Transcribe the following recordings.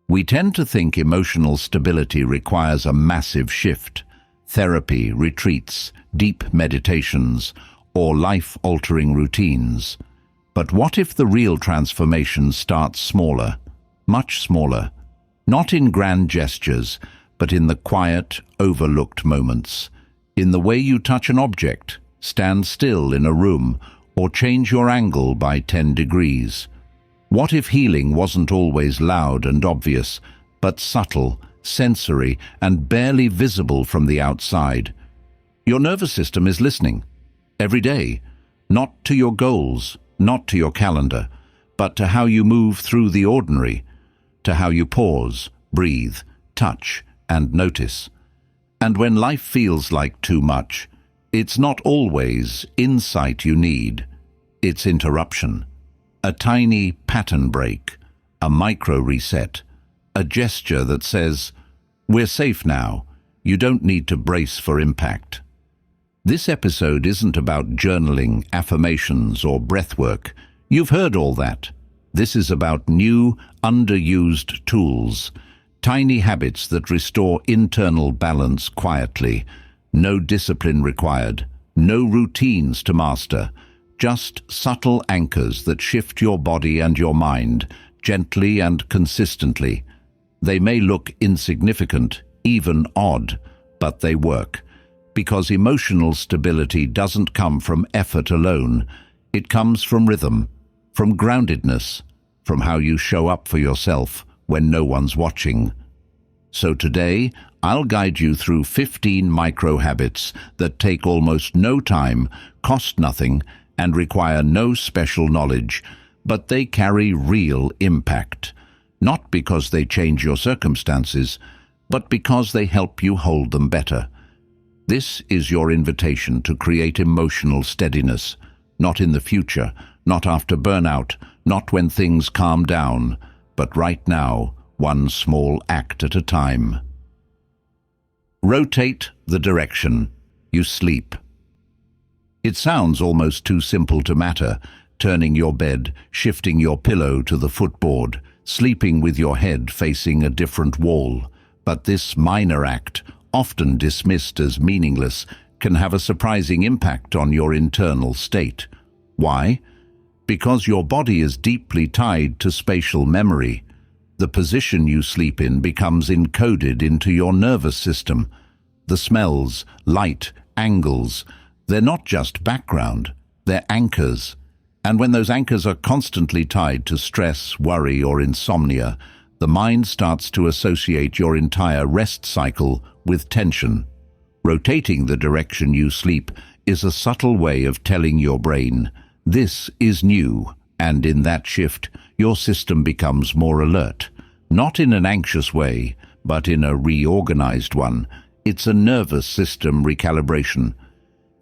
We tend to think emotional stability requires a massive shift, therapy, retreats, deep meditations, or life-altering routines. But what if the real transformation starts smaller, much smaller, not in grand gestures, but in the quiet, overlooked moments, in the way you touch an object, stand still in a room, or change your angle by 10 degrees? What if healing wasn't always loud and obvious, but subtle, sensory, and barely visible from the outside? Your nervous system is listening, every day, not to your goals, not to your calendar, but to how you move through the ordinary, to how you pause, breathe, touch, and notice. And when life feels like too much, it's not always insight you need, it's interruption. A tiny pattern break, a micro reset, a gesture that says, "We're safe now, you don't need to brace for impact." This episode isn't about journaling, affirmations, or breathwork. You've heard all that. This is about new, underused tools, tiny habits that restore internal balance quietly. No discipline required, no routines to master, just subtle anchors that shift your body and your mind, gently and consistently. They may look insignificant, even odd, but they work. Because emotional stability doesn't come from effort alone. It comes from rhythm, from groundedness, from how you show up for yourself when no one's watching. So today, I'll guide you through 15 micro habits that take almost no time, cost nothing, and require no special knowledge, but they carry real impact. Not because they change your circumstances, but because they help you hold them better. This is your invitation to create emotional steadiness, not in the future, not after burnout, not when things calm down, but right now, one small act at a time. Rotate the direction you sleep. It sounds almost too simple to matter, turning your bed, shifting your pillow to the footboard, sleeping with your head facing a different wall. But this minor act, often dismissed as meaningless, can have a surprising impact on your internal state. Why? Because your body is deeply tied to spatial memory. The position you sleep in becomes encoded into your nervous system. The smells, light, angles, they're not just background, they're anchors. And when those anchors are constantly tied to stress, worry, or insomnia, the mind starts to associate your entire rest cycle with tension. Rotating the direction you sleep is a subtle way of telling your brain, this is new, and in that shift, your system becomes more alert. Not in an anxious way, but in a reorganized one. It's a nervous system recalibration.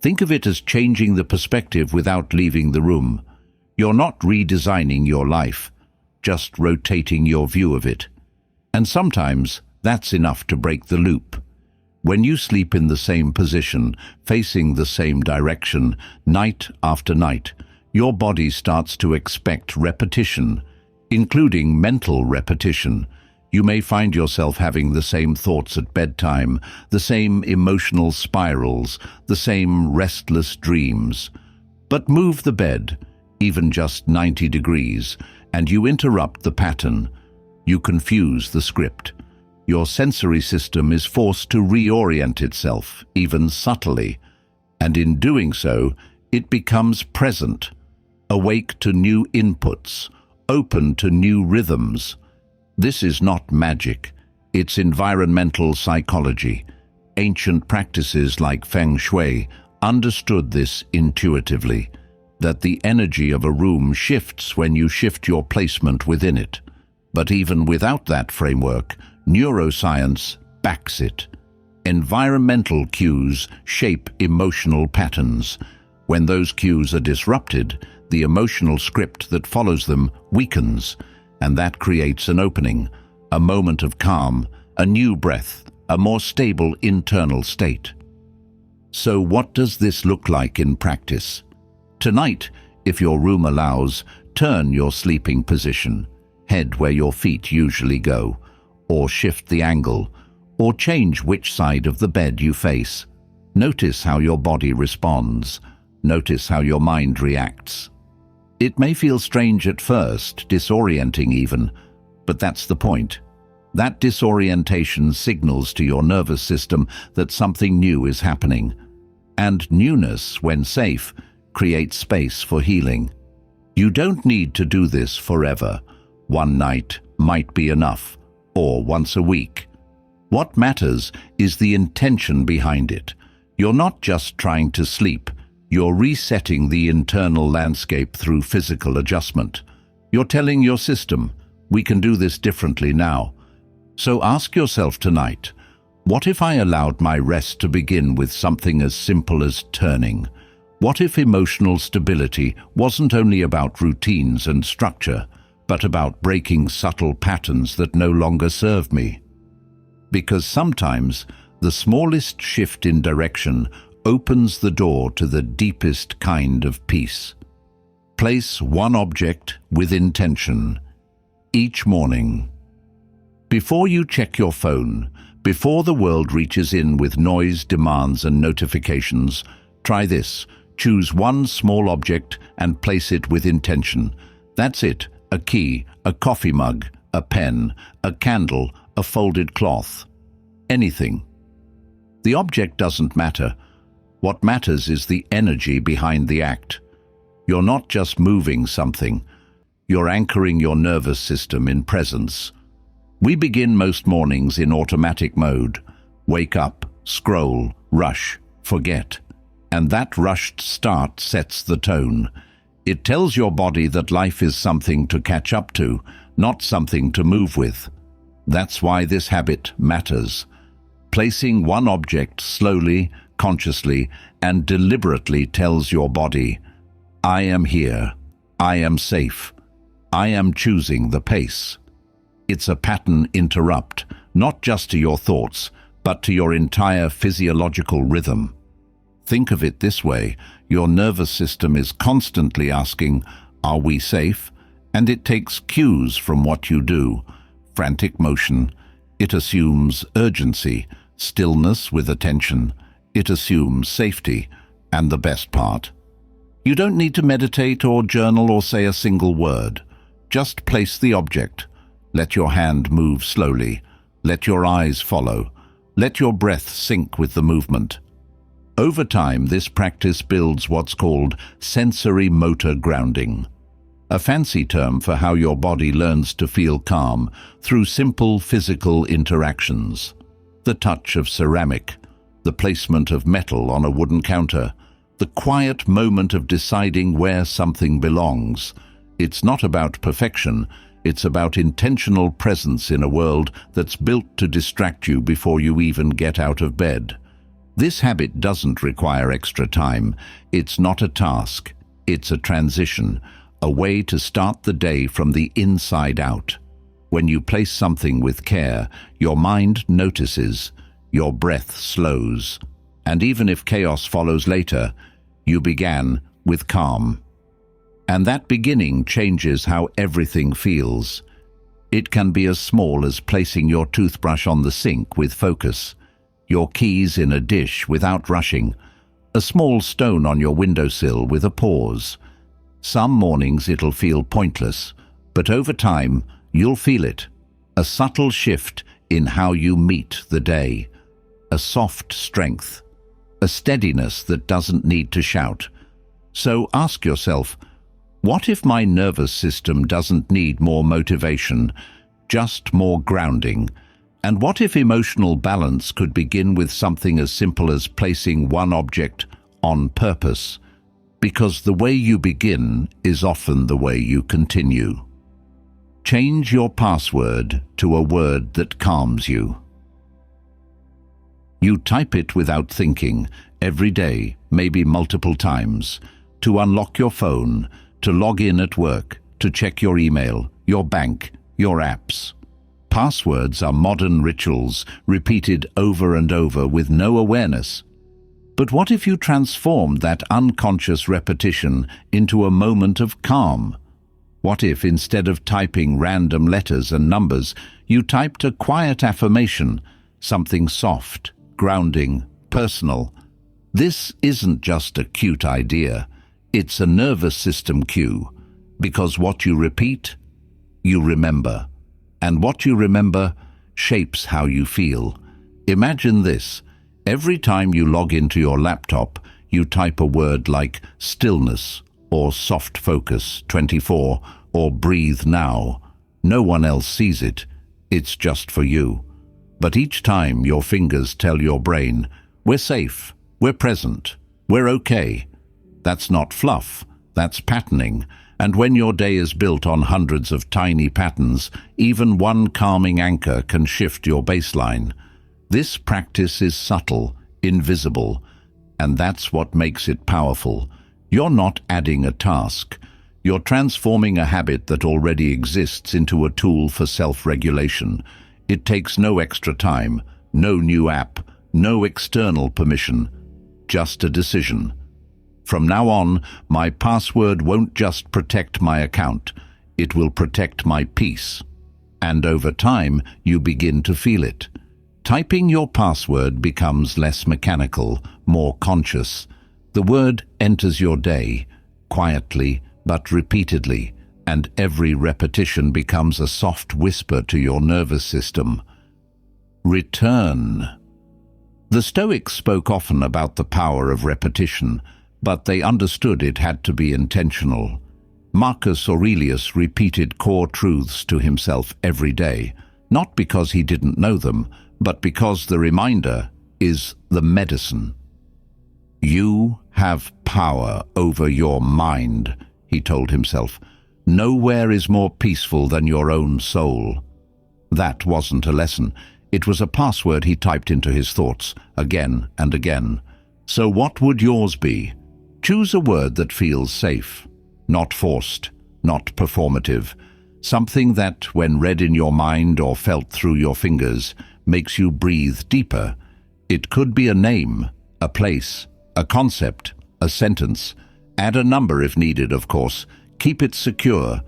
Think of it as changing the perspective without leaving the room. You're not redesigning your life, just rotating your view of it. And sometimes that's enough to break the loop. When you sleep in the same position, facing the same direction, night after night, your body starts to expect repetition, including mental repetition. You may find yourself having the same thoughts at bedtime, the same emotional spirals, the same restless dreams. But move the bed, even just 90 degrees, and you interrupt the pattern. You confuse the script. Your sensory system is forced to reorient itself, even subtly. And in doing so, it becomes present, awake to new inputs, open to new rhythms. This is not magic, it's environmental psychology. Ancient practices like Feng Shui understood this intuitively, that the energy of a room shifts when you shift your placement within it. But even without that framework, neuroscience backs it. Environmental cues shape emotional patterns. When those cues are disrupted, the emotional script that follows them weakens, and that creates an opening, a moment of calm, a new breath, a more stable internal state. So what does this look like in practice? Tonight, if your room allows, turn your sleeping position, head where your feet usually go, or shift the angle, or change which side of the bed you face. Notice how your body responds. Notice how your mind reacts. It may feel strange at first, disorienting even, but that's the point. That disorientation signals to your nervous system that something new is happening. And newness, when safe, creates space for healing. You don't need to do this forever. One night might be enough, or once a week. What matters is the intention behind it. You're not just trying to sleep. You're resetting the internal landscape through physical adjustment. You're telling your system, we can do this differently now. So ask yourself tonight, what if I allowed my rest to begin with something as simple as turning? What if emotional stability wasn't only about routines and structure, but about breaking subtle patterns that no longer serve me? Because sometimes the smallest shift in direction opens the door to the deepest kind of peace. Place one object with intention each morning. Before you check your phone, before the world reaches in with noise, demands, and notifications, try this. Choose one small object and place it with intention. That's it. A key, a coffee mug, a pen, a candle, a folded cloth. Anything. The object doesn't matter. What matters is the energy behind the act. You're not just moving something. You're anchoring your nervous system in presence. We begin most mornings in automatic mode. Wake up, scroll, rush, forget. And that rushed start sets the tone. It tells your body that life is something to catch up to, not something to move with. That's why this habit matters. Placing one object slowly, consciously, and deliberately tells your body, I am here, I am safe, I am choosing the pace. It's a pattern interrupt, not just to your thoughts, but to your entire physiological rhythm. Think of it this way, your nervous system is constantly asking, are we safe? And it takes cues from what you do. Frantic motion. It assumes urgency. Stillness with attention. It assumes safety. And the best part, you don't need to meditate or journal or say a single word. Just place the object. Let your hand move slowly. Let your eyes follow. Let your breath sync with the movement. Over time, this practice builds what's called sensory motor grounding, a fancy term for how your body learns to feel calm through simple physical interactions. The touch of ceramic, the placement of metal on a wooden counter, the quiet moment of deciding where something belongs. It's not about perfection, it's about intentional presence in a world that's built to distract you before you even get out of bed. This habit doesn't require extra time. It's not a task. It's a transition, a way to start the day from the inside out. When you place something with care, your mind notices, your breath slows, and even if chaos follows later, you began with calm. And that beginning changes how everything feels. It can be as small as placing your toothbrush on the sink with focus, your keys in a dish without rushing, a small stone on your windowsill with a pause. Some mornings it'll feel pointless, but over time you'll feel it. A subtle shift in how you meet the day. A soft strength. A steadiness that doesn't need to shout. So ask yourself, what if my nervous system doesn't need more motivation, just more grounding? And what if emotional balance could begin with something as simple as placing one object on purpose? Because the way you begin is often the way you continue. Change your password to a word that calms you. You type it without thinking, every day, maybe multiple times, to unlock your phone, to log in at work, to check your email, your bank, your apps. Passwords are modern rituals, repeated over and over with no awareness. But what if you transformed that unconscious repetition into a moment of calm? What if, instead of typing random letters and numbers, you typed a quiet affirmation, something soft, grounding, personal? This isn't just a cute idea. It's a nervous system cue, because what you repeat, you remember. And what you remember shapes how you feel. Imagine this. Every time you log into your laptop, you type a word like stillness or soft focus 24 or breathe now. No one else sees it. It's just for you. But each time your fingers tell your brain, we're safe, we're present, we're okay. That's not fluff, that's patterning. And when your day is built on hundreds of tiny patterns, even one calming anchor can shift your baseline. This practice is subtle, invisible, and that's what makes it powerful. You're not adding a task. You're transforming a habit that already exists into a tool for self-regulation. It takes no extra time, no new app, no external permission, just a decision. From now on, my password won't just protect my account, it will protect my peace. And over time, you begin to feel it. Typing your password becomes less mechanical, more conscious. The word enters your day, quietly but repeatedly, and every repetition becomes a soft whisper to your nervous system. Return. The Stoics spoke often about the power of repetition, but they understood it had to be intentional. Marcus Aurelius repeated core truths to himself every day, not because he didn't know them, but because the reminder is the medicine. You have power over your mind, he told himself. Nowhere is more peaceful than your own soul. That wasn't a lesson. It was a password he typed into his thoughts again and again. So what would yours be? Choose a word that feels safe, not forced, not performative. Something that, when read in your mind or felt through your fingers, makes you breathe deeper. It could be a name, a place, a concept, a sentence. Add a number if needed, of course. Keep it secure,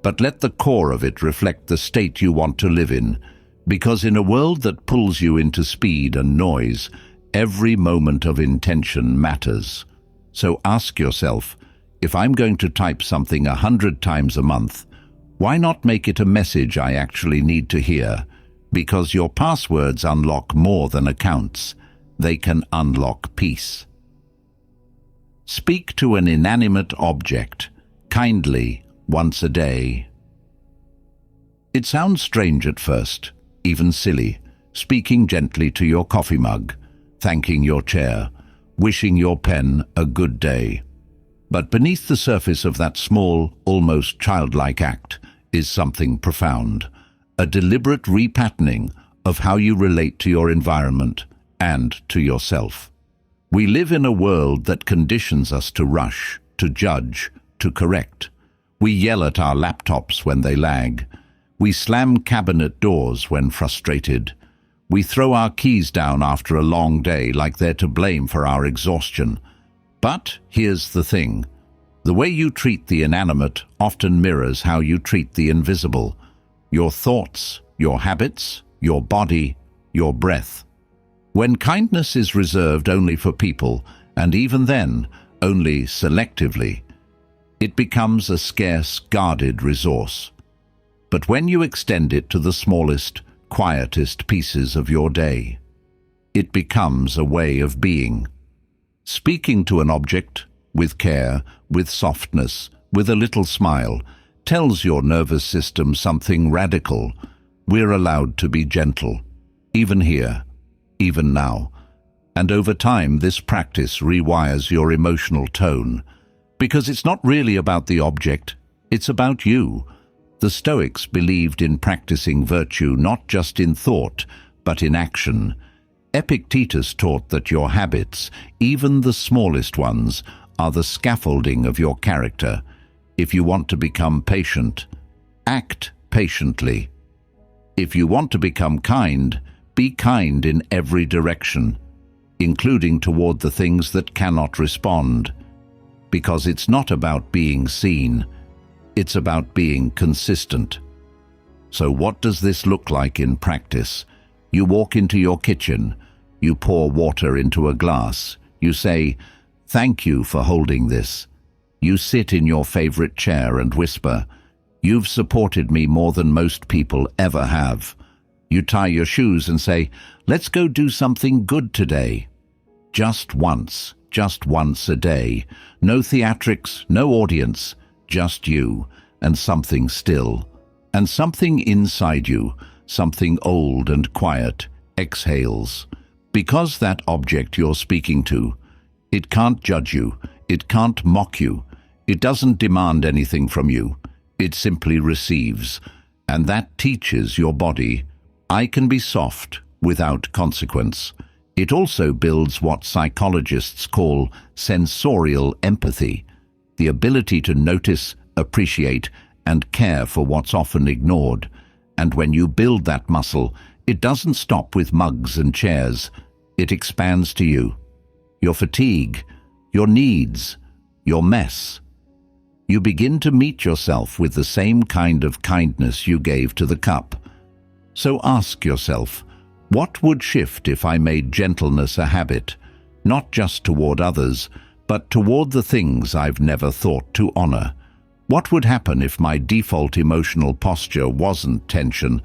but let the core of it reflect the state you want to live in. Because in a world that pulls you into speed and noise, every moment of intention matters. So ask yourself, if I'm going to type something 100 times a month, why not make it a message I actually need to hear? Because your passwords unlock more than accounts. They can unlock peace. Speak to an inanimate object, kindly, once a day. It sounds strange at first, even silly, speaking gently to your coffee mug, thanking your chair, wishing your pen a good day. But beneath the surface of that small, almost childlike act is something profound, a deliberate repatterning of how you relate to your environment and to yourself. We live in a world that conditions us to rush, to judge, to correct. We yell at our laptops when they lag. We slam cabinet doors when frustrated. We throw our keys down after a long day like they're to blame for our exhaustion. But here's the thing. The way you treat the inanimate often mirrors how you treat the invisible. Your thoughts, your habits, your body, your breath. When kindness is reserved only for people, and even then, only selectively, it becomes a scarce, guarded resource. But when you extend it to the smallest, quietest pieces of your day, it becomes a way of being. Speaking to an object, with care, with softness, with a little smile, tells your nervous system something radical. We're allowed to be gentle, even here, even now. And over time, this practice rewires your emotional tone. Because it's not really about the object, it's about you. The Stoics believed in practicing virtue not just in thought, but in action. Epictetus taught that your habits, even the smallest ones, are the scaffolding of your character. If you want to become patient, act patiently. If you want to become kind, be kind in every direction, including toward the things that cannot respond. Because it's not about being seen, It's about being consistent. So what does this look like in practice? You walk into your kitchen, you pour water into a glass, you say, "Thank you for holding this." You sit in your favorite chair and whisper, "You've supported me more than most people ever have." You tie your shoes and say, "Let's go do something good today." Just once a day. No theatrics, no audience, just you and something still. And something inside you, something old and quiet, exhales. Because that object you're speaking to, it can't judge you, it can't mock you, it doesn't demand anything from you, it simply receives. And that teaches your body, I can be soft without consequence. It also builds what psychologists call sensorial empathy, the ability to notice, appreciate, and care for what's often ignored. And when you build that muscle, it doesn't stop with mugs and chairs. It expands to you. Your fatigue, your needs, your mess. You begin to meet yourself with the same kind of kindness you gave to the cup. So ask yourself, what would shift if I made gentleness a habit, not just toward others, but toward the things I've never thought to honor? What would happen if my default emotional posture wasn't tension,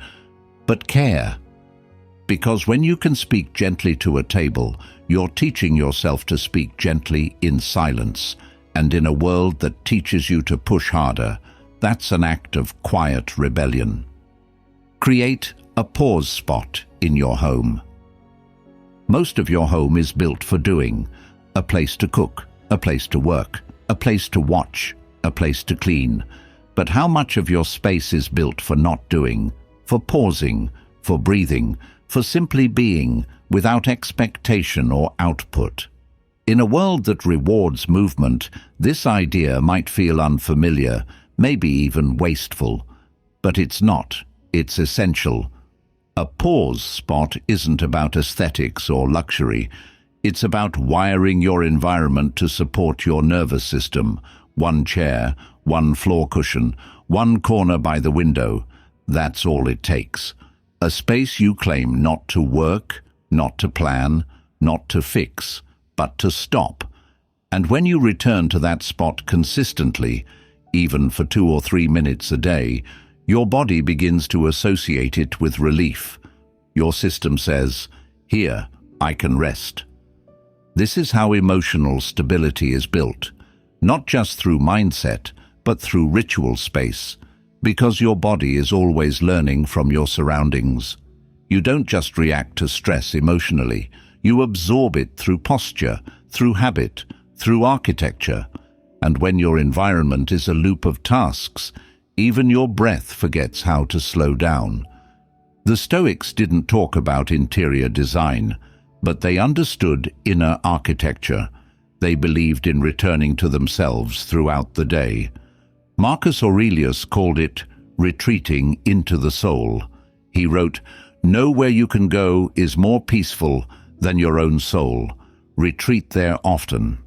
but care? Because when you can speak gently to a table, you're teaching yourself to speak gently in silence, and in a world that teaches you to push harder, that's an act of quiet rebellion. Create a pause spot in your home. Most of your home is built for doing, a place to cook, a place to work, a place to watch, a place to clean. But how much of your space is built for not doing, for pausing, for breathing, for simply being, without expectation or output? In a world that rewards movement, this idea might feel unfamiliar, maybe even wasteful. But it's not. It's essential. A pause spot isn't about aesthetics or luxury. It's about wiring your environment to support your nervous system. One chair, one floor cushion, one corner by the window. That's all it takes. A space you claim not to work, not to plan, not to fix, but to stop. And when you return to that spot consistently, even for 2 or 3 minutes a day, your body begins to associate it with relief. Your system says, "Here, I can rest." This is how emotional stability is built. Not just through mindset, but through ritual space, because your body is always learning from your surroundings. You don't just react to stress emotionally, you absorb it through posture, through habit, through architecture. And when your environment is a loop of tasks, even your breath forgets how to slow down. The Stoics didn't talk about interior design, but they understood inner architecture. They believed in returning to themselves throughout the day. Marcus Aurelius called it retreating into the soul. He wrote, "Know where you can go is more peaceful than your own soul. Retreat there often."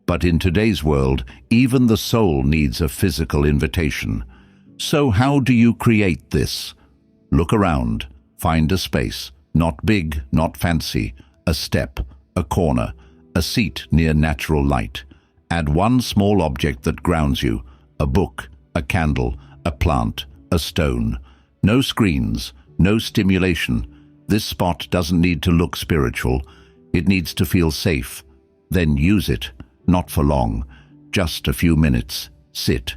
But in today's world, even the soul needs a physical invitation. So how do you create this? Look around, find a space, not big, not fancy, a step, a corner, a seat near natural light. Add one small object that grounds you, a book, a candle, a plant, a stone. No screens, no stimulation. This spot doesn't need to look spiritual. It needs to feel safe. Then use it, not for long, just a few minutes. Sit,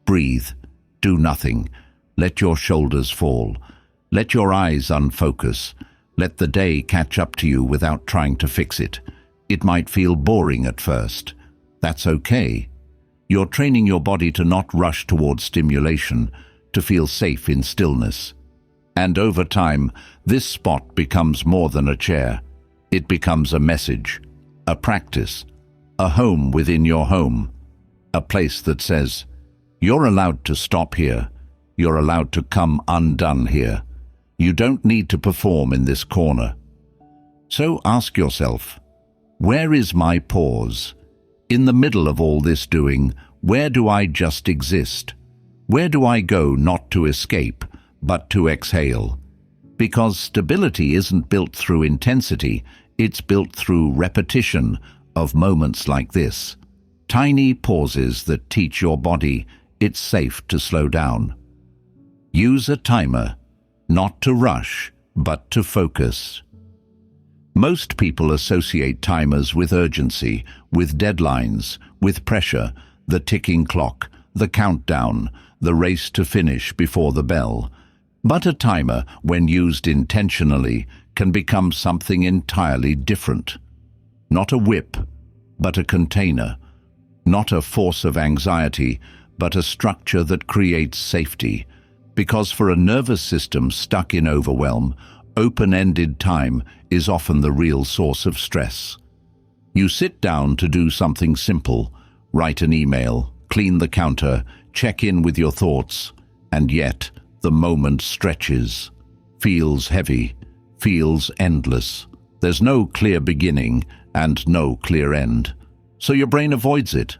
breathe, do nothing. Let your shoulders fall. Let your eyes unfocus. Let the day catch up to you without trying to fix it. It might feel boring at first. That's okay. You're training your body to not rush towards stimulation, to feel safe in stillness. And over time, this spot becomes more than a chair. It becomes a message, a practice, a home within your home, a place that says, "You're allowed to stop here. You're allowed to come undone here. You don't need to perform in this corner." So ask yourself, where is my pause? In the middle of all this doing, where do I just exist? Where do I go not to escape, but to exhale? Because stability isn't built through intensity, it's built through repetition of moments like this. Tiny pauses that teach your body it's safe to slow down. Use a timer, not to rush, but to focus. Most people associate timers with urgency, with deadlines, with pressure, the ticking clock, the countdown, the race to finish before the bell. But a timer, when used intentionally, can become something entirely different. Not a whip, but a container. Not a force of anxiety, but a structure that creates safety. Because for a nervous system stuck in overwhelm, open-ended time is often the real source of stress. You sit down to do something simple, write an email, clean the counter, check in with your thoughts, and yet the moment stretches, feels heavy, feels endless. There's no clear beginning and no clear end. So your brain avoids it,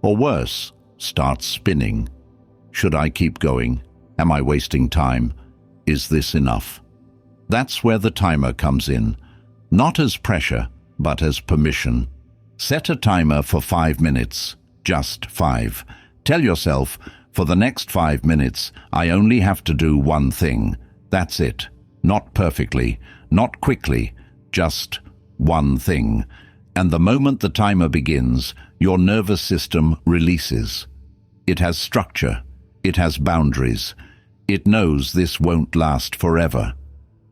or worse, starts spinning. Should I keep going? Am I wasting time? Is this enough? That's where the timer comes in, not as pressure, but as permission. Set a timer for 5 minutes, just 5. Tell yourself, for the next 5 minutes, I only have to do one thing. That's it. Not perfectly, not quickly, just one thing. And the moment the timer begins, your nervous system releases. It has structure. It has boundaries. It knows this won't last forever.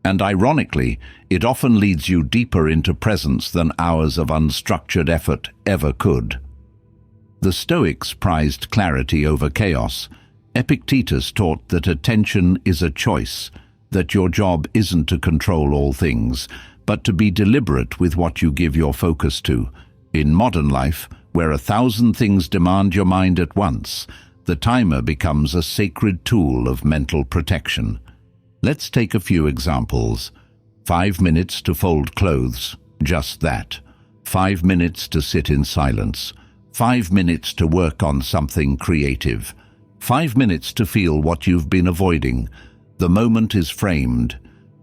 And ironically, it often leads you deeper into presence than hours of unstructured effort ever could. The Stoics prized clarity over chaos. Epictetus taught that attention is a choice, that your job isn't to control all things, but to be deliberate with what you give your focus to. In modern life, where 1,000 things demand your mind at once, the timer becomes a sacred tool of mental protection. Let's take a few examples. 5 minutes to fold clothes, just that. 5 minutes to sit in silence. 5 minutes to work on something creative. 5 minutes to feel what you've been avoiding. The moment is framed.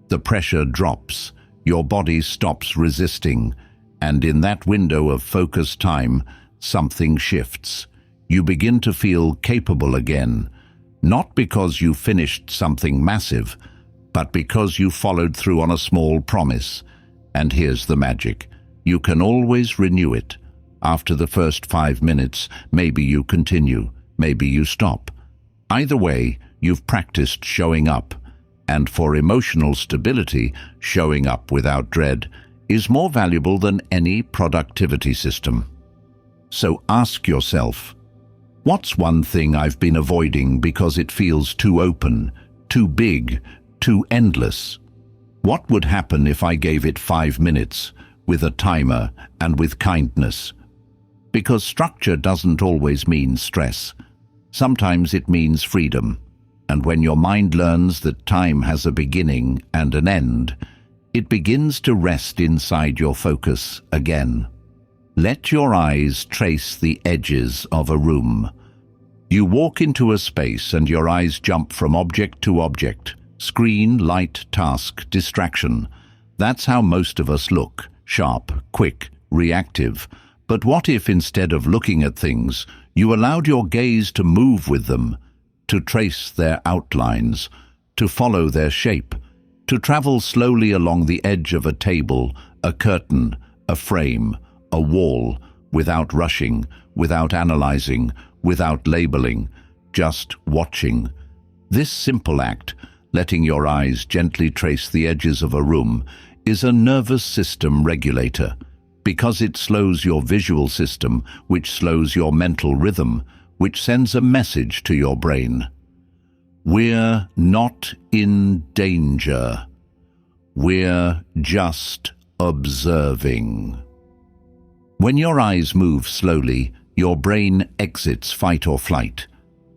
The pressure drops. Your body stops resisting. And in that window of focused time, something shifts. You begin to feel capable again. Not because you finished something massive, but because you followed through on a small promise. And here's the magic. You can always renew it. After the first 5 minutes, maybe you continue, maybe you stop. Either way, you've practiced showing up. And for emotional stability, showing up without dread is more valuable than any productivity system. So ask yourself, what's one thing I've been avoiding because it feels too open, too big, too endless? What would happen if I gave it 5 minutes, with a timer and with kindness? Because structure doesn't always mean stress. Sometimes it means freedom. And when your mind learns that time has a beginning and an end, it begins to rest inside your focus again. Let your eyes trace the edges of a room. You walk into a space and your eyes jump from object to object. Screen, light, task, distraction. That's how most of us look. Sharp, quick, reactive. But what if instead of looking at things, you allowed your gaze to move with them, to trace their outlines, to follow their shape, to travel slowly along the edge of a table, a curtain, a frame, a wall, without rushing, without analyzing, without labeling, just watching. This simple act, letting your eyes gently trace the edges of a room, is a nervous system regulator, because it slows your visual system, which slows your mental rhythm, which sends a message to your brain. We're not in danger. We're just observing. When your eyes move slowly, your brain exits fight or flight.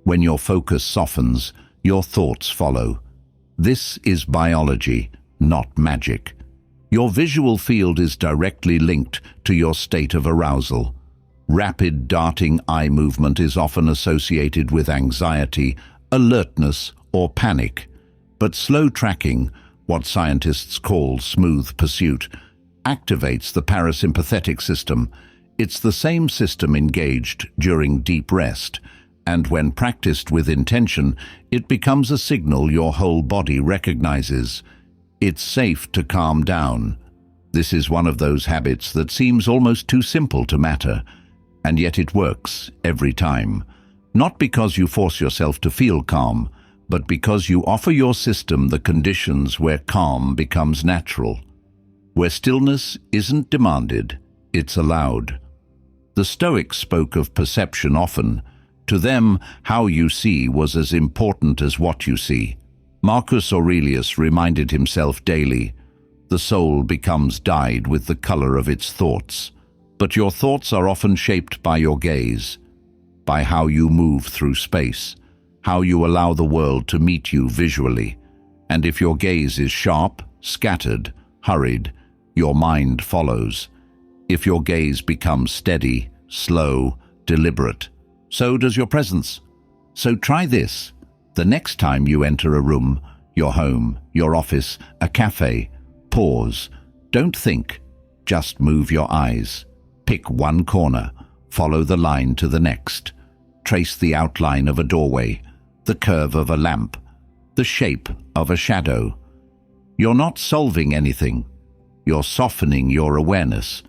When your focus softens, your thoughts follow. This is biology, not magic. Your visual field is directly linked to your state of arousal. Rapid darting eye movement is often associated with anxiety, alertness, or panic. But slow tracking, what scientists call smooth pursuit, activates the parasympathetic system. It's the same system engaged during deep rest, and when practiced with intention, it becomes a signal your whole body recognizes. It's safe to calm down. This is one of those habits that seems almost too simple to matter, and yet it works every time. Not because you force yourself to feel calm, but because you offer your system the conditions where calm becomes natural. Where stillness isn't demanded, it's allowed. The Stoics spoke of perception often. To them, how you see was as important as what you see. Marcus Aurelius reminded himself daily, the soul becomes dyed with the color of its thoughts. But your thoughts are often shaped by your gaze, by how you move through space, how you allow the world to meet you visually. And if your gaze is sharp, scattered, hurried, your mind follows. If your gaze becomes steady, slow, deliberate, so does your presence. So try this. The next time you enter a room, your home, your office, a cafe, pause. Don't think, just move your eyes. Pick one corner, follow the line to the next. Trace the outline of a doorway, the curve of a lamp, the shape of a shadow. You're not solving anything. You're softening your awareness.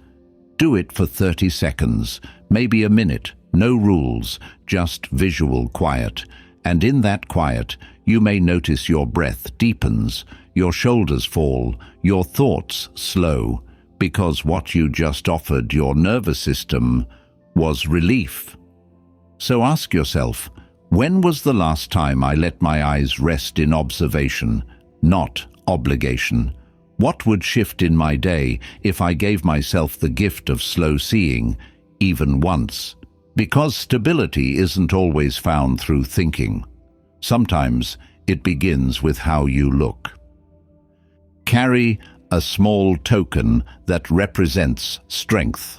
Do it for 30 seconds, maybe a minute. No rules, just visual quiet. And in that quiet, you may notice your breath deepens, your shoulders fall, your thoughts slow, because what you just offered your nervous system was relief. So ask yourself, when was the last time I let my eyes rest in observation, not obligation? What would shift in my day if I gave myself the gift of slow seeing, even once? Because stability isn't always found through thinking. Sometimes it begins with how you look. Carry a small token that represents strength.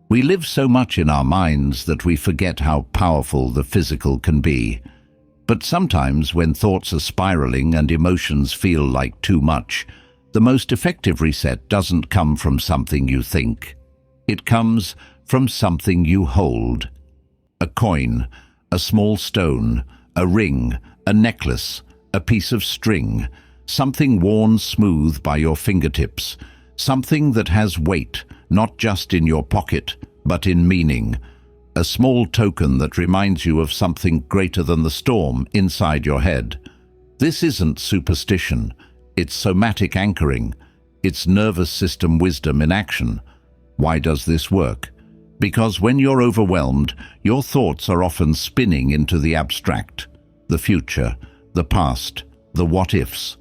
We live so much in our minds that we forget how powerful the physical can be. But sometimes when thoughts are spiraling and emotions feel like too much, the most effective reset doesn't come from something you think. It comes from something you hold. A coin, a small stone, a ring, a necklace, a piece of string, something worn smooth by your fingertips, something that has weight, not just in your pocket, but in meaning. A small token that reminds you of something greater than the storm inside your head. This isn't superstition, it's somatic anchoring. It's nervous system wisdom in action. Why does this work? Because when you're overwhelmed, your thoughts are often spinning into the abstract, the future, the past, the what-ifs.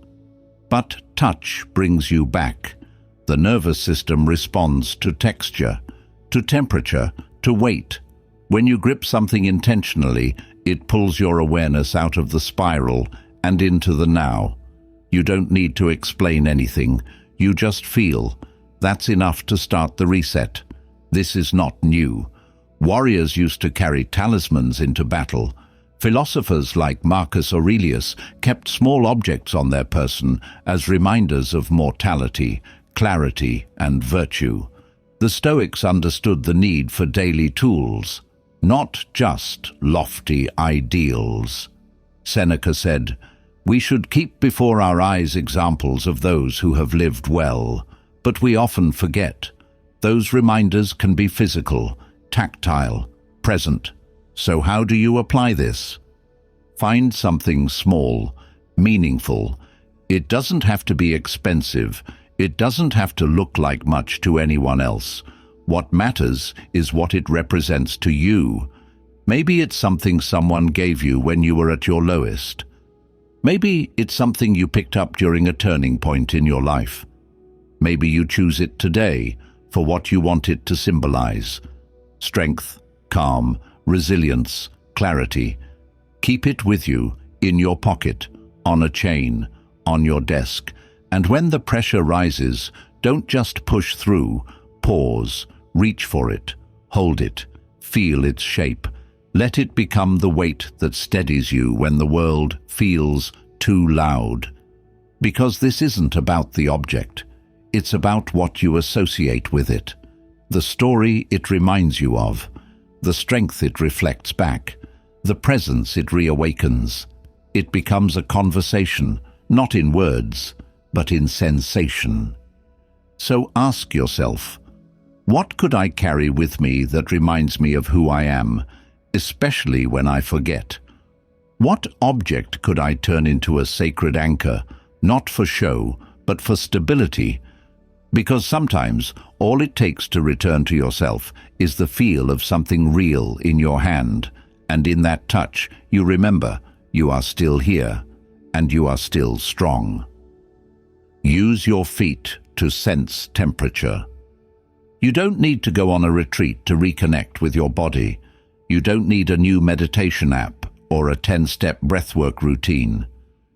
But touch brings you back. The nervous system responds to texture, to temperature, to weight. When you grip something intentionally, it pulls your awareness out of the spiral and into the now. You don't need to explain anything. You just feel. That's enough to start the reset. This is not new. Warriors used to carry talismans into battle. Philosophers like Marcus Aurelius kept small objects on their person as reminders of mortality, clarity, and virtue. The Stoics understood the need for daily tools, not just lofty ideals. Seneca said, "We should keep before our eyes examples of those who have lived well, but we often forget. Those reminders can be physical, tactile, present. So how do you apply this? Find something small, meaningful. It doesn't have to be expensive. It doesn't have to look like much to anyone else. What matters is what it represents to you. Maybe it's something someone gave you when you were at your lowest. Maybe it's something you picked up during a turning point in your life. Maybe you choose it today for what you want it to symbolize. Strength, calm, resilience, clarity. Keep it with you, in your pocket, on a chain, on your desk. And when the pressure rises, don't just push through. Pause, reach for it, hold it, feel its shape. Let it become the weight that steadies you when the world feels too loud. Because this isn't about the object, it's about what you associate with it. The story it reminds you of, the strength it reflects back, the presence it reawakens. It becomes a conversation, not in words, but in sensation. So ask yourself, what could I carry with me that reminds me of who I am, especially when I forget? What object could I turn into a sacred anchor, not for show, but for stability? Because sometimes all it takes to return to yourself is the feel of something real in your hand, and in that touch you remember you are still here, and you are still strong. Use your feet to sense temperature. You don't need to go on a retreat to reconnect with your body. You don't need a new meditation app or a 10-step breathwork routine.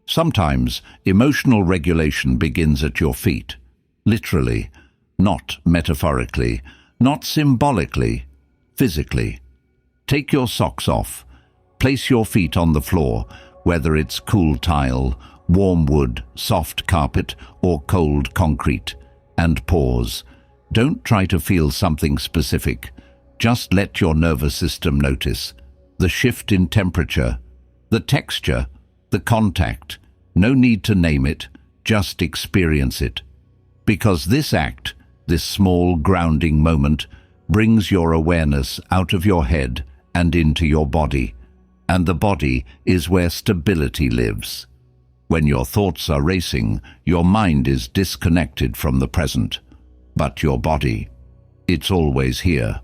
Sometimes emotional regulation begins at your feet, literally, not metaphorically, not symbolically, physically. Take your socks off. Place your feet on the floor, whether it's cool tile, warm wood, soft carpet, or cold concrete, and pause. Don't try to feel something specific. Just let your nervous system notice the shift in temperature, the texture, the contact. No need to name it, just experience it. Because this act, this small grounding moment, brings your awareness out of your head and into your body. And the body is where stability lives. When your thoughts are racing, your mind is disconnected from the present. But your body, it's always here.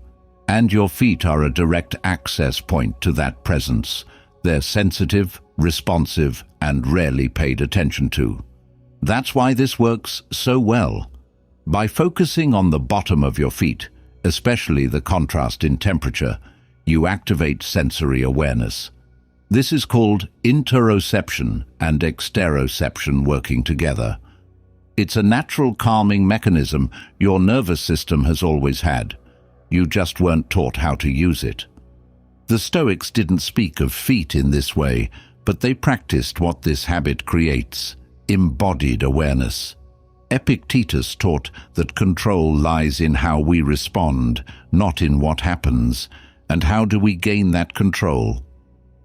And your feet are a direct access point to that presence. They're sensitive, responsive, and rarely paid attention to. That's why this works so well. By focusing on the bottom of your feet, especially the contrast in temperature, you activate sensory awareness. This is called interoception and exteroception working together. It's a natural calming mechanism your nervous system has always had. You just weren't taught how to use it. The Stoics didn't speak of feet in this way, but they practiced what this habit creates: embodied awareness. Epictetus taught that control lies in how we respond, not in what happens. And how do we gain that control?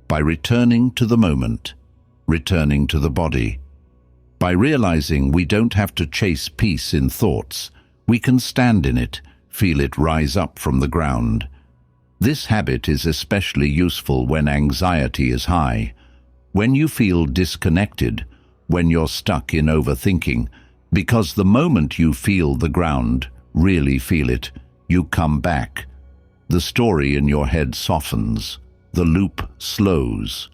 By returning to the moment, returning to the body. By realizing we don't have to chase peace in thoughts, we can stand in it, feel it rise up from the ground. This habit is especially useful when anxiety is high, when you feel disconnected, when you're stuck in overthinking, because the moment you feel the ground, really feel it, you come back. The story in your head softens, the loop slows,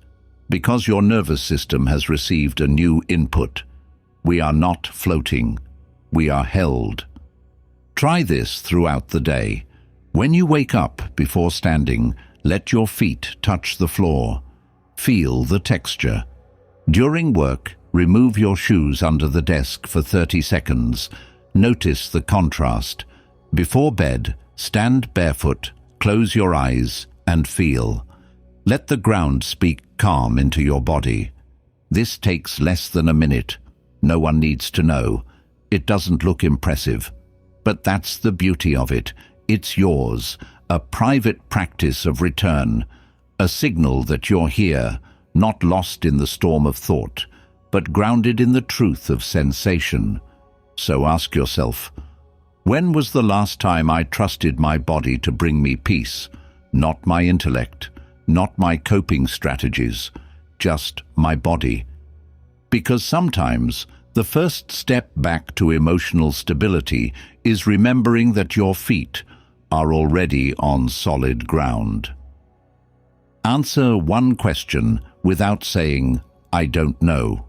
because your nervous system has received a new input. We are not floating, we are held. Try this throughout the day. When you wake up before standing, let your feet touch the floor. Feel the texture. During work, remove your shoes under the desk for 30 seconds. Notice the contrast. Before bed, stand barefoot, close your eyes, and feel. Let the ground speak calm into your body. This takes less than a minute. No one needs to know. It doesn't look impressive. But that's the beauty of it. It's yours, a private practice of return, a signal that you're here, not lost in the storm of thought, but grounded in the truth of sensation. So ask yourself, when was the last time I trusted my body to bring me peace? Not my intellect, not my coping strategies, just my body. Because sometimes the first step back to emotional stability is remembering that your feet are already on solid ground. Answer one question without saying, "I don't know."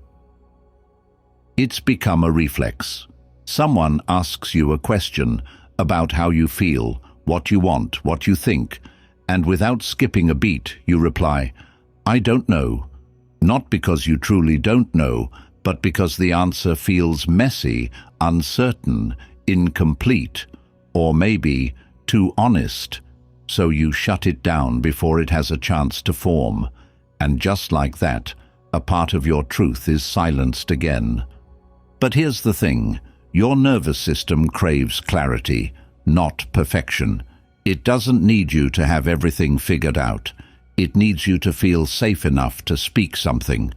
It's become a reflex. Someone asks you a question about how you feel, what you want, what you think, and without skipping a beat, you reply, "I don't know." Not because you truly don't know, but because the answer feels messy, uncertain, incomplete, or maybe too honest. so you shut it down before it has a chance to form. And just like that, a part of your truth is silenced again. But here's the thing, your nervous system craves clarity, not perfection. It doesn't need you to have everything figured out. It needs you to feel safe enough to speak something,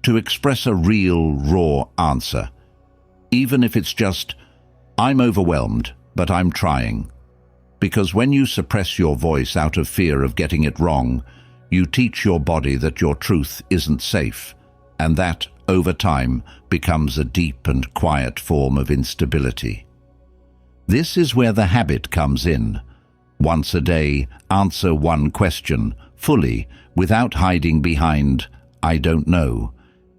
to express a real, raw answer. Even if it's just, "I'm overwhelmed, but I'm trying." Because when you suppress your voice out of fear of getting it wrong, you teach your body that your truth isn't safe, and that, over time, becomes a deep and quiet form of instability. This is where the habit comes in. Once a day, answer one question, fully, without hiding behind, "I don't know."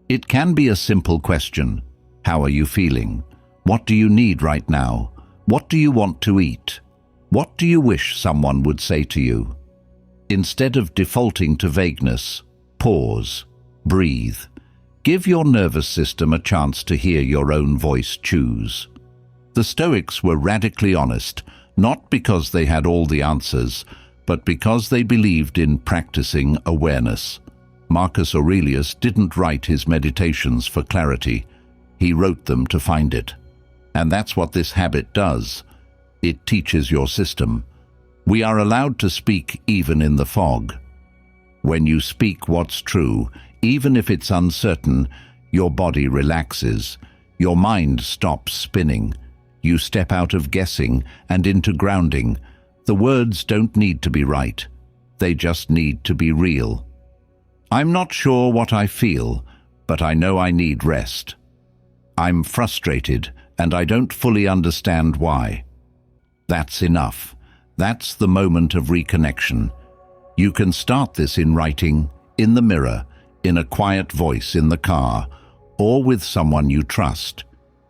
It can be a simple question. How are you feeling? What do you need right now? What do you want to eat? What do you wish someone would say to you? Instead of defaulting to vagueness, pause, breathe. Give your nervous system a chance to hear your own voice choose. The Stoics were radically honest, not because they had all the answers, but because they believed in practicing awareness. Marcus Aurelius didn't write his meditations for clarity. He wrote them to find it. And that's what this habit does. It teaches your system. We are allowed to speak even in the fog. When you speak what's true, even if it's uncertain, your body relaxes. Your mind stops spinning. You step out of guessing and into grounding. The words don't need to be right. They just need to be real. "I'm not sure what I feel, but I know I need rest. I'm frustrated and I don't fully understand why." That's enough. That's the moment of reconnection. You can start this in writing, in the mirror, in a quiet voice in the car, or with someone you trust.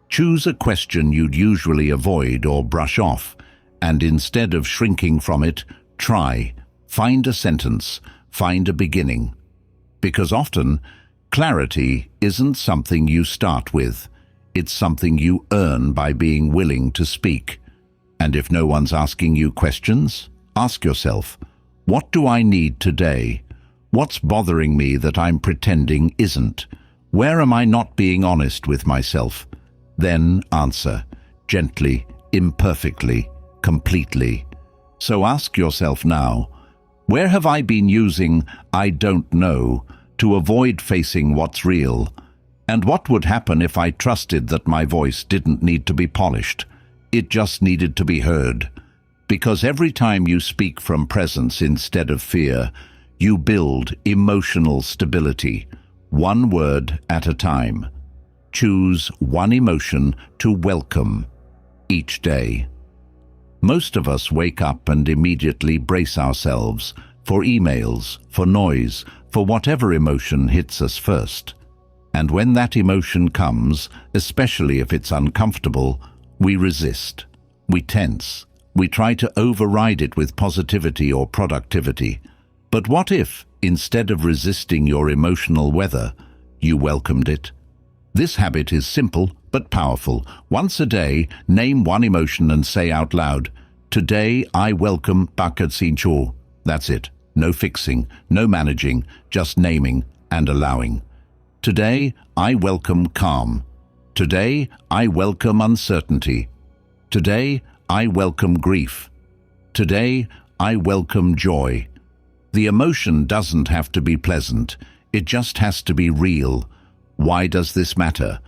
Choose a question you'd usually avoid or brush off, and instead of shrinking from it, try. Find a sentence, find a beginning. Because often, clarity isn't something you start with. It's something you earn by being willing to speak. And if no one's asking you questions, ask yourself, what do I need today? What's bothering me that I'm pretending isn't? Where am I not being honest with myself? Then answer, gently, imperfectly, completely. So ask yourself now, where have I been using "I don't know" to avoid facing what's real? And what would happen if I trusted that my voice didn't need to be polished? It just needed to be heard. Because every time you speak from presence instead of fear, you build emotional stability, one word at a time. Choose one emotion to welcome each day. Most of us wake up and immediately brace ourselves for emails, for noise, for whatever emotion hits us first. And when that emotion comes, especially if it's uncomfortable, we resist, we tense, we try to override it with positivity or productivity. But what if, instead of resisting your emotional weather, you welcomed it? This habit is simple but powerful. Once a day, name one emotion and say out loud, "Today I welcome Bakatsincho." That's it. No fixing, no managing, just naming and allowing. Today I welcome calm. Today I welcome uncertainty. Today I welcome grief. Today I welcome joy. The emotion doesn't have to be pleasant. It just has to be real. Why does this matter?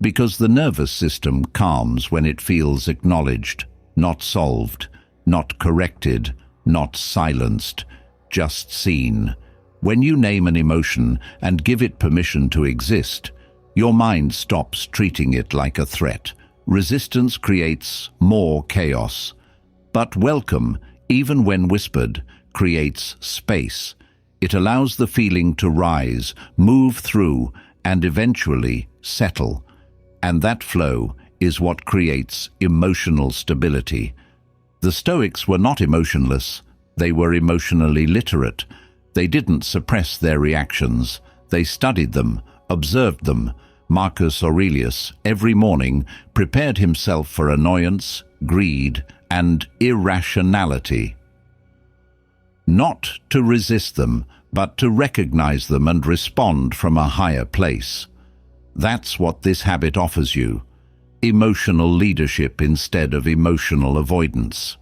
Because the nervous system calms when it feels acknowledged, not solved, not corrected, not silenced, just seen. When you name an emotion and give it permission to exist, your mind stops treating it like a threat. Resistance creates more chaos. But welcome, even when whispered, creates space. It allows the feeling to rise, move through, and eventually settle. And that flow is what creates emotional stability. The Stoics were not emotionless. They were emotionally literate. They didn't suppress their reactions. They studied them, observed them. Marcus Aurelius, every morning, prepared himself for annoyance, greed, and irrationality. Not to resist them, but to recognize them and respond from a higher place. That's what this habit offers you. Emotional leadership instead of emotional avoidance.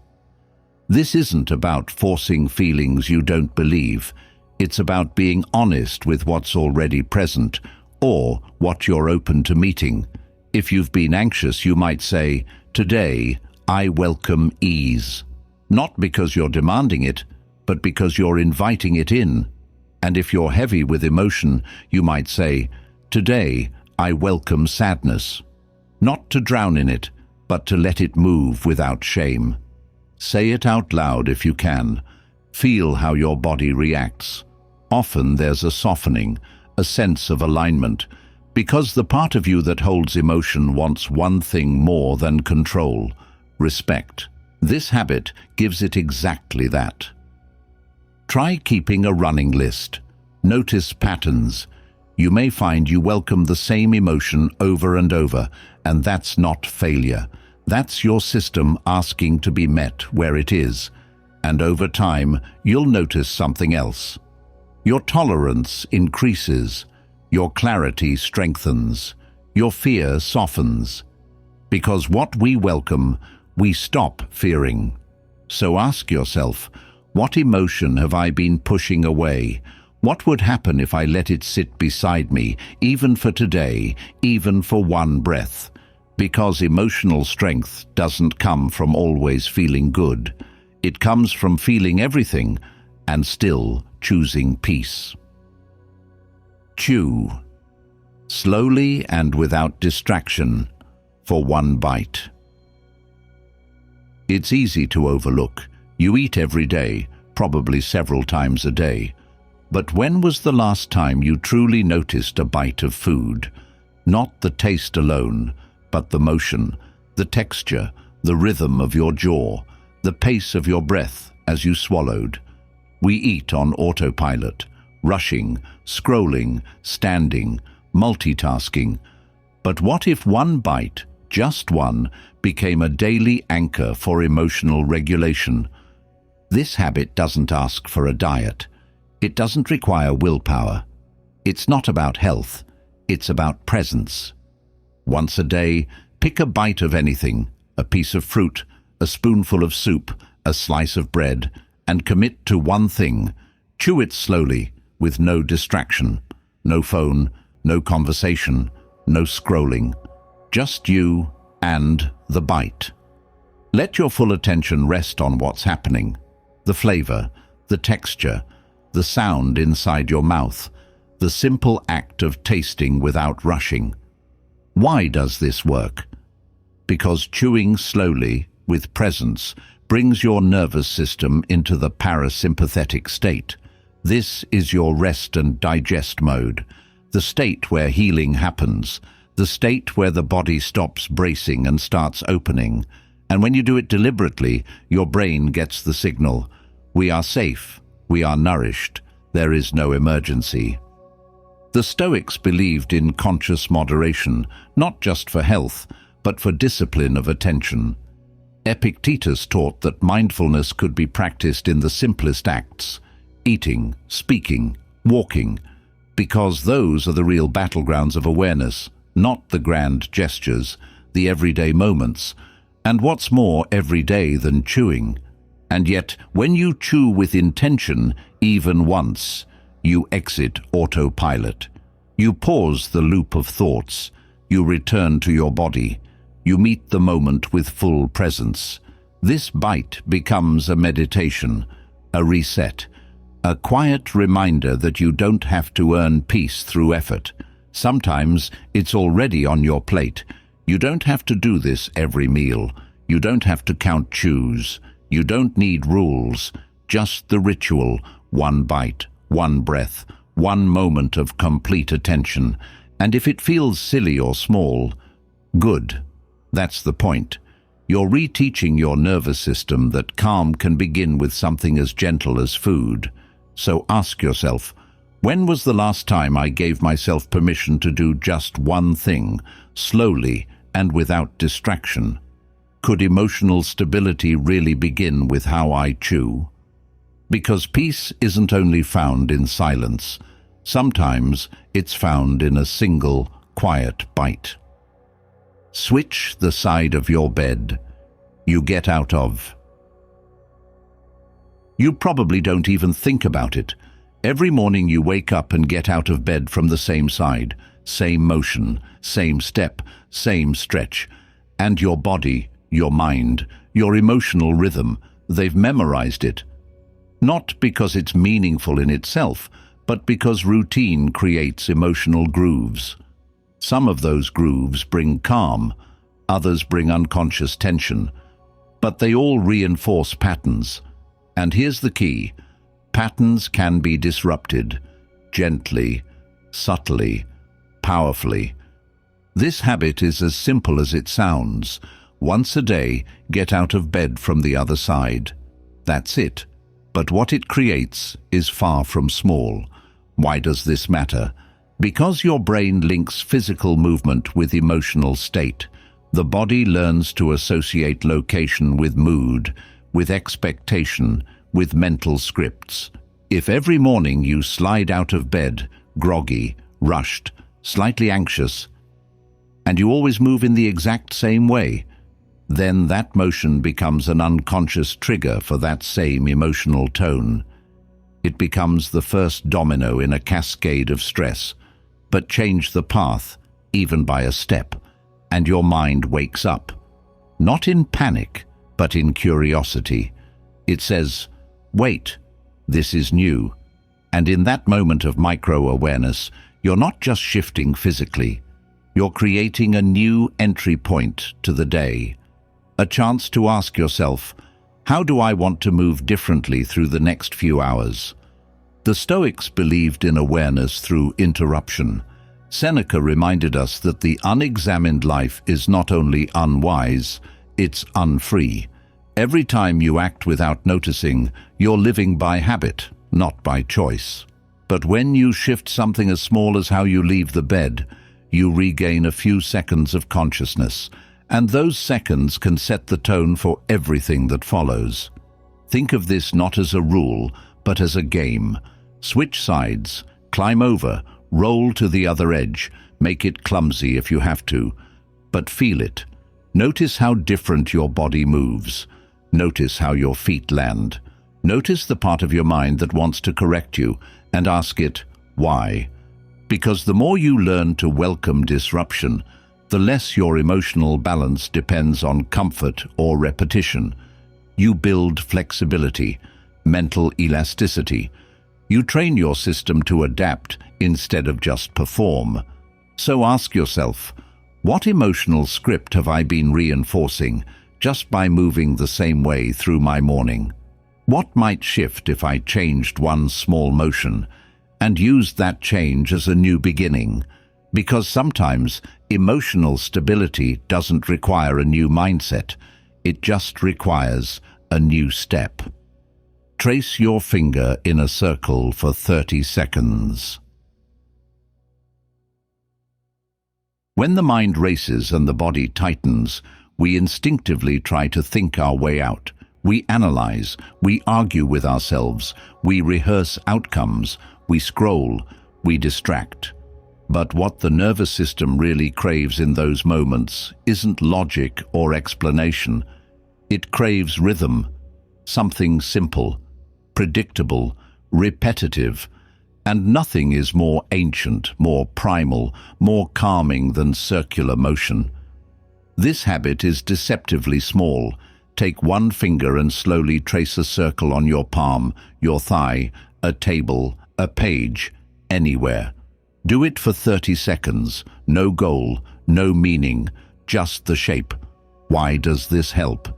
This isn't about forcing feelings you don't believe. It's about being honest with what's already present, or what you're open to meeting. If you've been anxious, you might say, "Today, I welcome ease." Not because you're demanding it, but because you're inviting it in. And if you're heavy with emotion, you might say, "Today, I welcome sadness." Not to drown in it, but to let it move without shame. Say it out loud if you can. Feel how your body reacts. Often there's a softening, a sense of alignment, because the part of you that holds emotion wants one thing more than control: respect. This habit gives it exactly that. Try keeping a running list. Notice patterns. You may find you welcome the same emotion over and over, and that's not failure. That's your system asking to be met where it is. And over time, you'll notice something else. Your tolerance increases. Your clarity strengthens. Your fear softens. Because what we welcome, we stop fearing. So ask yourself, what emotion have I been pushing away? What would happen if I let it sit beside me, even for today, even for one breath? Because emotional strength doesn't come from always feeling good. It comes from feeling everything and still choosing peace. Chew. Slowly and without distraction, for one bite. It's easy to overlook. You eat every day, probably several times a day. But when was the last time you truly noticed a bite of food? Not the taste alone, but the motion, the texture, the rhythm of your jaw, the pace of your breath as you swallowed. We eat on autopilot, rushing, scrolling, standing, multitasking. But what if one bite, just one, became a daily anchor for emotional regulation? This habit doesn't ask for a diet. It doesn't require willpower. It's not about health. It's about presence. Once a day, pick a bite of anything, a piece of fruit, a spoonful of soup, a slice of bread, and commit to one thing. Chew it slowly, with no distraction. No phone, no conversation, no scrolling. Just you and the bite. Let your full attention rest on what's happening. The flavor, the texture, the sound inside your mouth, the simple act of tasting without rushing. Why does this work? Because chewing slowly, with presence, brings your nervous system into the parasympathetic state. This is your rest and digest mode, the state where healing happens, the state where the body stops bracing and starts opening. And when you do it deliberately, your brain gets the signal: we are safe, we are nourished, there is no emergency. The Stoics believed in conscious moderation, not just for health, but for discipline of attention. Epictetus taught that mindfulness could be practiced in the simplest acts: eating, speaking, walking, because those are the real battlegrounds of awareness, not the grand gestures, the everyday moments. And what's more everyday than chewing? And yet, when you chew with intention, even once, you exit autopilot. You pause the loop of thoughts. You return to your body. You meet the moment with full presence. This bite becomes a meditation, a reset, a quiet reminder that you don't have to earn peace through effort. Sometimes it's already on your plate. You don't have to do this every meal. You don't have to count chews. You don't need rules, just the ritual: one bite, one breath, one moment of complete attention. And if it feels silly or small, good. That's the point. You're reteaching your nervous system that calm can begin with something as gentle as food. So ask yourself, when was the last time I gave myself permission to do just one thing, slowly and without distraction? Could emotional stability really begin with how I chew? Because peace isn't only found in silence. Sometimes it's found in a single, quiet bite. Switch the side of your bed you get out of. You probably don't even think about it. Every morning you wake up and get out of bed from the same side, same motion, same step, same stretch. And your body, your mind, your emotional rhythm, they've memorized it. Not because it's meaningful in itself, but because routine creates emotional grooves. Some of those grooves bring calm, others bring unconscious tension, but they all reinforce patterns. And here's the key: patterns can be disrupted, gently, subtly, powerfully. This habit is as simple as it sounds. Once a day, get out of bed from the other side. That's it. But what it creates is far from small. Why does this matter? Because your brain links physical movement with emotional state. The body learns to associate location with mood, with expectation, with mental scripts. If every morning you slide out of bed, groggy, rushed, slightly anxious, and you always move in the exact same way, then that motion becomes an unconscious trigger for that same emotional tone. It becomes the first domino in a cascade of stress. But change the path, even by a step, and your mind wakes up. Not in panic, but in curiosity. It says, wait, this is new. And in that moment of micro-awareness, you're not just shifting physically. You're creating a new entry point to the day. A chance to ask yourself, how do I want to move differently through the next few hours? The Stoics believed in awareness through interruption. Seneca reminded us that the unexamined life is not only unwise, it's unfree. Every time you act without noticing, you're living by habit, not by choice. But when you shift something as small as how you leave the bed, you regain a few seconds of consciousness, and those seconds can set the tone for everything that follows. Think of this not as a rule, but as a game. Switch sides, climb over, roll to the other edge, make it clumsy if you have to, but feel it. Notice how different your body moves. Notice how your feet land. Notice the part of your mind that wants to correct you, and ask it, why? Because the more you learn to welcome disruption, the less your emotional balance depends on comfort or repetition. You build flexibility, mental elasticity. You train your system to adapt instead of just perform. So ask yourself, what emotional script have I been reinforcing just by moving the same way through my morning? What might shift if I changed one small motion and used that change as a new beginning? Because sometimes emotional stability doesn't require a new mindset. It just requires a new step. Trace your finger in a circle for 30 seconds. When the mind races and the body tightens, we instinctively try to think our way out. We analyze, we argue with ourselves, we rehearse outcomes, we scroll, we distract. But what the nervous system really craves in those moments isn't logic or explanation. It craves rhythm, something simple, predictable, repetitive, and nothing is more ancient, more primal, more calming than circular motion. This habit is deceptively small. Take one finger and slowly trace a circle on your palm, your thigh, a table, a page, anywhere. Do it for 30 seconds, no goal, no meaning, just the shape. Why does this help?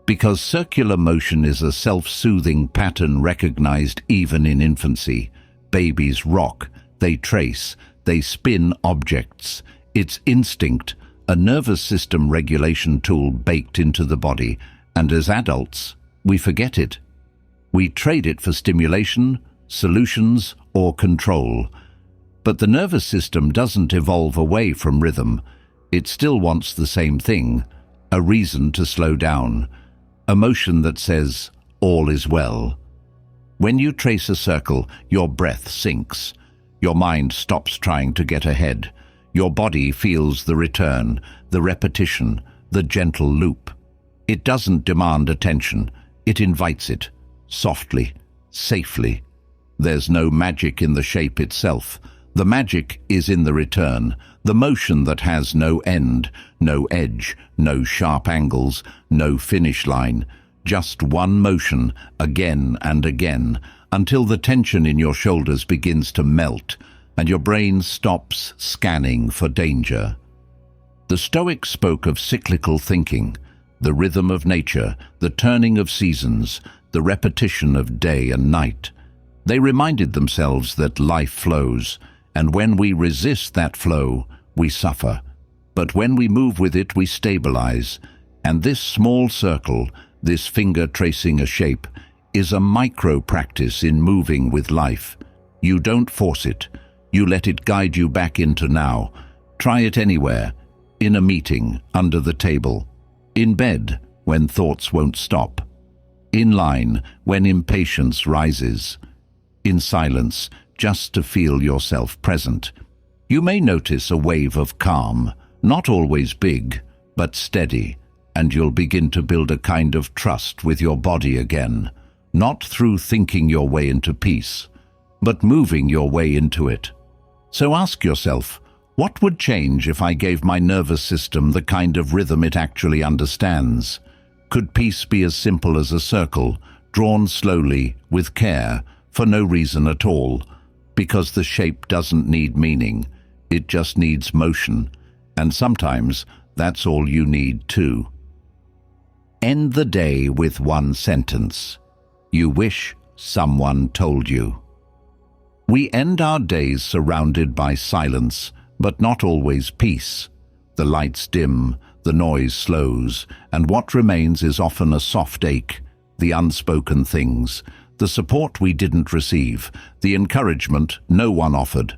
Because circular motion is a self-soothing pattern recognized even in infancy. Babies rock, they trace, they spin objects. It's instinct, a nervous system regulation tool baked into the body, and as adults, we forget it. We trade it for stimulation, solutions, or control. But the nervous system doesn't evolve away from rhythm. It still wants the same thing, a reason to slow down. A motion that says, all is well. When you trace a circle, your breath sinks. Your mind stops trying to get ahead. Your body feels the return, the repetition, the gentle loop. It doesn't demand attention. It invites it, softly, safely. There's no magic in the shape itself. The magic is in the return, the motion that has no end, no edge, no sharp angles, no finish line. Just one motion, again and again, until the tension in your shoulders begins to melt and your brain stops scanning for danger. The Stoics spoke of cyclical thinking, the rhythm of nature, the turning of seasons, the repetition of day and night. They reminded themselves that life flows, and when we resist that flow, we suffer. But when we move with it, we stabilize. And this small circle, this finger tracing a shape, is a micro-practice in moving with life. You don't force it. You let it guide you back into now. Try it anywhere. In a meeting, under the table. In bed, when thoughts won't stop. In line, when impatience rises. In silence, just to feel yourself present. You may notice a wave of calm, not always big, but steady, and you'll begin to build a kind of trust with your body again, not through thinking your way into peace, but moving your way into it. So ask yourself, what would change if I gave my nervous system the kind of rhythm it actually understands? Could peace be as simple as a circle, drawn slowly, with care, for no reason at all? Because the shape doesn't need meaning, it just needs motion, and sometimes that's all you need too. End the day with one sentence. You wish someone told you. We end our days surrounded by silence, but not always peace. The lights dim, the noise slows, and what remains is often a soft ache, the unspoken things, the support we didn't receive, the encouragement no one offered,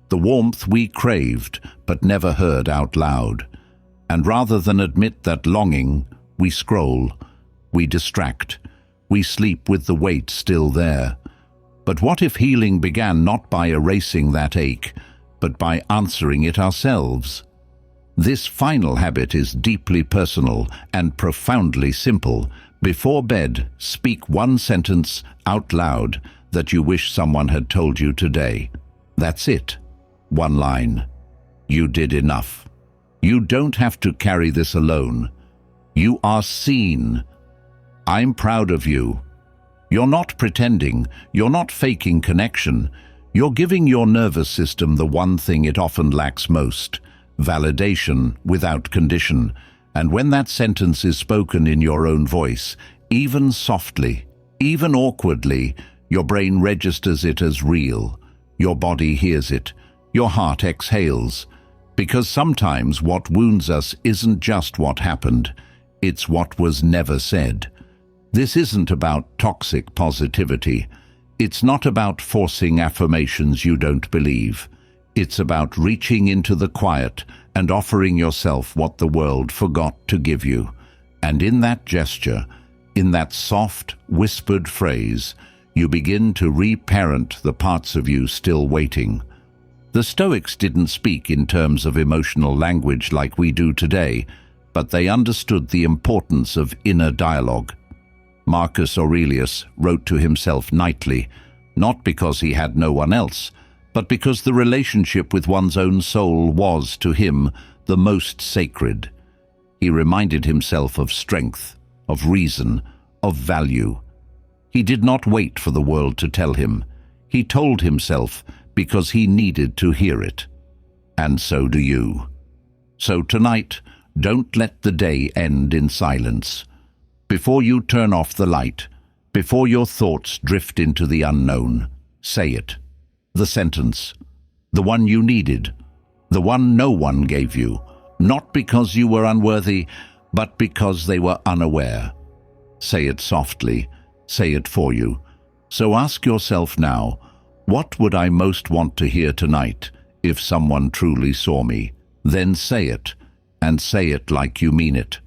the warmth we craved but never heard out loud. And rather than admit that longing, we scroll, we distract, we sleep with the weight still there. But what if healing began not by erasing that ache, but by answering it ourselves? This final habit is deeply personal and profoundly simple. Before bed, speak one sentence out loud that you wish someone had told you today. That's it. One line. You did enough. You don't have to carry this alone. You are seen. I'm proud of you. You're not pretending. You're not faking connection. You're giving your nervous system the one thing it often lacks most: validation without condition. And when that sentence is spoken in your own voice, even softly, even awkwardly, your brain registers it as real. Your body hears it. Your heart exhales. Because sometimes what wounds us isn't just what happened, it's what was never said. This isn't about toxic positivity. It's not about forcing affirmations you don't believe. It's about reaching into the quiet and offering yourself what the world forgot to give you. And in that gesture, in that soft, whispered phrase, you begin to reparent the parts of you still waiting. The Stoics didn't speak in terms of emotional language like we do today, but they understood the importance of inner dialogue. Marcus Aurelius wrote to himself nightly, not because he had no one else, but because the relationship with one's own soul was, to him, the most sacred. He reminded himself of strength, of reason, of value. He did not wait for the world to tell him. He told himself because he needed to hear it. And so do you. So tonight, don't let the day end in silence. Before you turn off the light, before your thoughts drift into the unknown, say it. The sentence, the one you needed, the one no one gave you, not because you were unworthy, but because they were unaware. Say it softly, say it for you. So ask yourself now, what would I most want to hear tonight if someone truly saw me? Then say it, and say it like you mean it,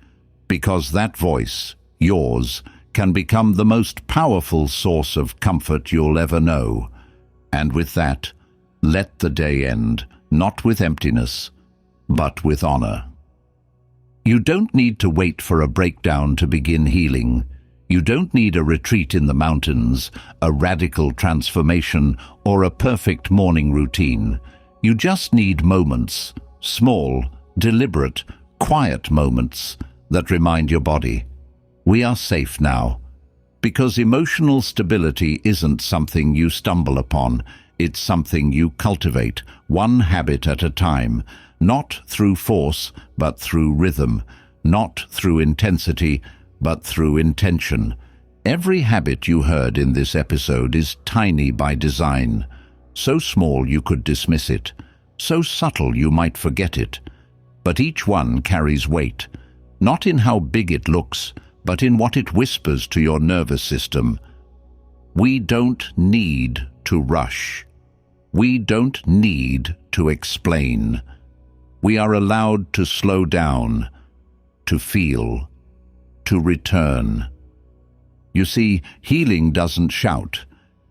because that voice, yours, can become the most powerful source of comfort you'll ever know. And with that, let the day end, not with emptiness, but with honor. You don't need to wait for a breakdown to begin healing. You don't need a retreat in the mountains, a radical transformation, or a perfect morning routine. You just need moments, small, deliberate, quiet moments that remind your body, we are safe now. Because emotional stability isn't something you stumble upon, it's something you cultivate, one habit at a time, not through force, but through rhythm, not through intensity, but through intention. Every habit you heard in this episode is tiny by design, so small you could dismiss it, so subtle you might forget it. But each one carries weight, not in how big it looks, but in what it whispers to your nervous system. We don't need to rush. We don't need to explain. We are allowed to slow down, to feel, to return. You see, healing doesn't shout.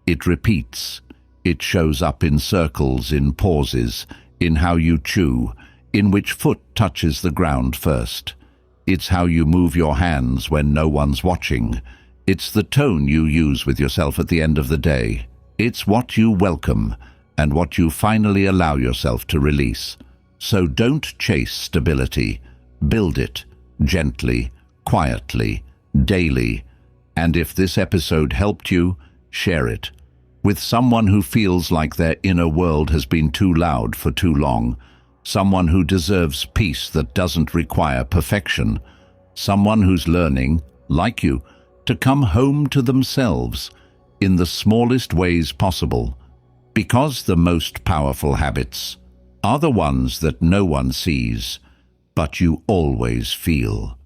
It repeats. It shows up in circles, in pauses, in how you chew, in which foot touches the ground first. It's how you move your hands when no one's watching. It's the tone you use with yourself at the end of the day. It's what you welcome and what you finally allow yourself to release. So don't chase stability. Build it gently, quietly, daily. And if this episode helped you, share it with someone who feels like their inner world has been too loud for too long. Someone who deserves peace that doesn't require perfection. Someone who's learning, like you, to come home to themselves in the smallest ways possible. Because the most powerful habits are the ones that no one sees, but you always feel.